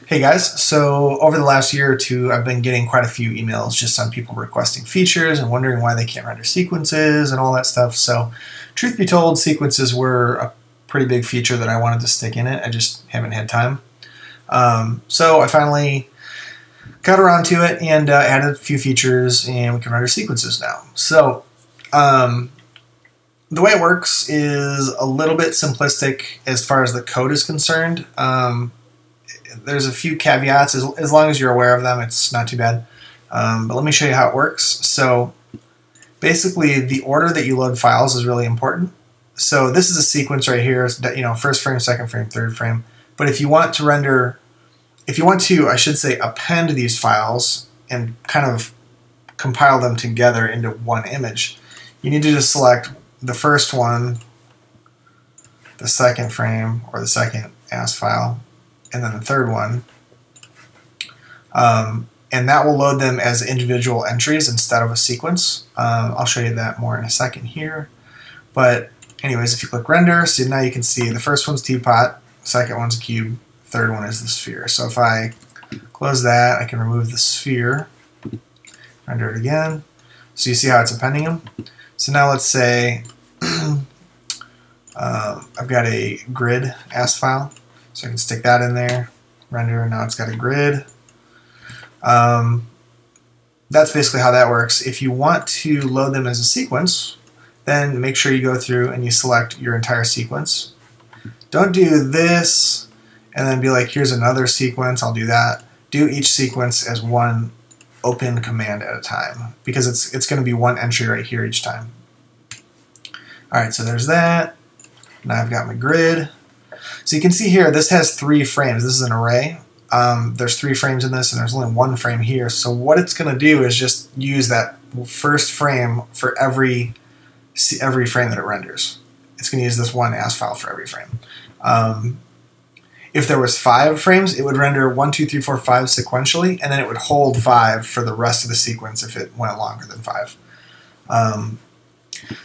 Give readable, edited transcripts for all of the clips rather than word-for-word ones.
Hey guys, so over the last year or two, I've been getting quite a few emails just on people requesting features and wondering why they can't render sequences and all that stuff. So, truth be told, sequences were a pretty big feature that I wanted to stick in it. I just haven't had time. So I finally got around to it and added a few features, and we can render sequences now. So, the way it works is a little bit simplistic as far as the code is concerned. There's a few caveats. As long as you're aware of them, it's not too bad. But let me show you how it works. So basically, the order that you load files is really important. So this is a sequence right here. It's, first frame, second frame, third frame. But if you want to I should say, append these files and kind of compile them together into one image, you need to just select the first one, the second frame, or the second AS file, and then the third one, and that will load them as individual entries instead of a sequence. I'll show you that more in a second here. But anyways, if you click render, so now you can see the first one's teapot, second one's a cube, third one is the sphere. So if I close that, I can remove the sphere, render it again. So you see how it's appending them. So now let's say I've got a grid AS file. So I can stick that in there, render, and now it's got a grid. That's basically how that works. If you want to load them as a sequence, then make sure you go through and you select your entire sequence. Don't do this and then be like, here's another sequence, I'll do that. Do each sequence as one open command at a time, because it's going to be one entry right here each time. Alright, so there's that. Now I've got my grid. So you can see here, this has 3 frames. This is an array. There's 3 frames in this, and there's only 1 frame here. So what it's going to do is just use that first frame for every frame that it renders. It's going to use this one AS file for every frame. If there was 5 frames, it would render 1, 2, 3, 4, 5 sequentially, and then it would hold 5 for the rest of the sequence if it went longer than 5.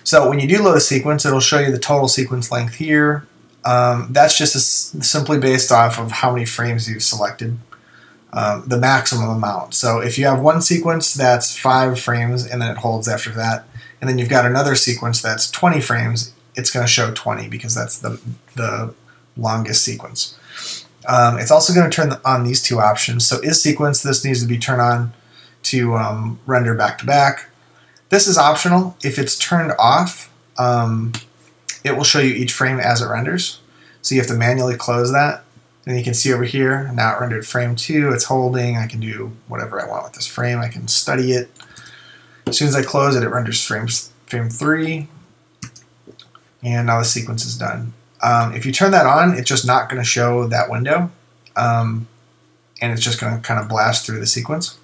So when you do load a sequence, it'll show you the total sequence length here. That's just simply based off of how many frames you've selected, the maximum amount. So if you have one sequence that's 5 frames and then it holds after that, and then you've got another sequence that's 20 frames, it's going to show 20 because that's the longest sequence. It's also going to turn on these 2 options. So is sequence, this needs to be turned on to render back to back. This is optional. If it's turned off, it will show you each frame as it renders. So you have to manually close that. And you can see over here, now it rendered frame 2, it's holding. I can do whatever I want with this frame. I can study it. As soon as I close it, it renders frame 3. And now the sequence is done. If you turn that on, it's just not going to show that window. And it's just going to kind of blast through the sequence.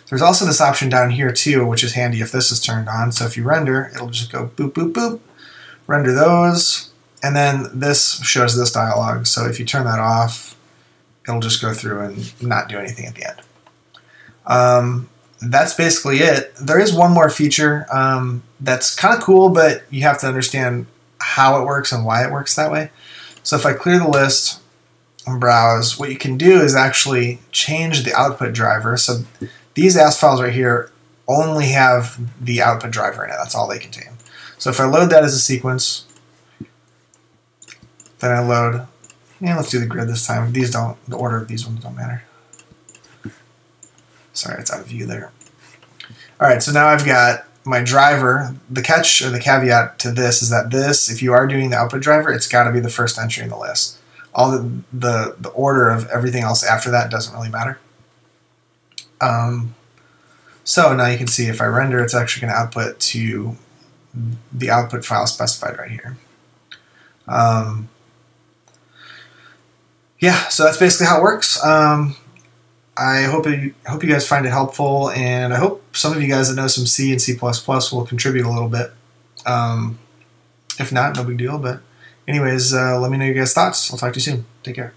There's also this option down here too, which is handy if this is turned on. So if you render, it'll just go boop, boop, boop, render those, and then this shows this dialog. So if you turn that off, it'll just go through and not do anything at the end. That's basically it. There is one more feature that's kind of cool, but you have to understand how it works and why it works that way. So if I clear the list and browse, what you can do is actually change the output driver. So these AS files right here only have the output driver in it. That's all they contain. So if I load that as a sequence, then I load, let's do the grid this time. These don't, the order of these ones don't matter. Sorry, it's out of view there. All right, so now I've got my driver. The catch or the caveat to this is that this, if you are doing the output driver, it's got to be the first entry in the list. All the order of everything else after that doesn't really matter. So now you can see if I render, it's actually going to output to the output file specified right here. Yeah, so that's basically how it works. I hope you guys find it helpful, and I hope some of you guys that know some C and C++ will contribute a little bit. If not, no big deal. But anyways, let me know your guys' thoughts. I'll talk to you soon. Take care.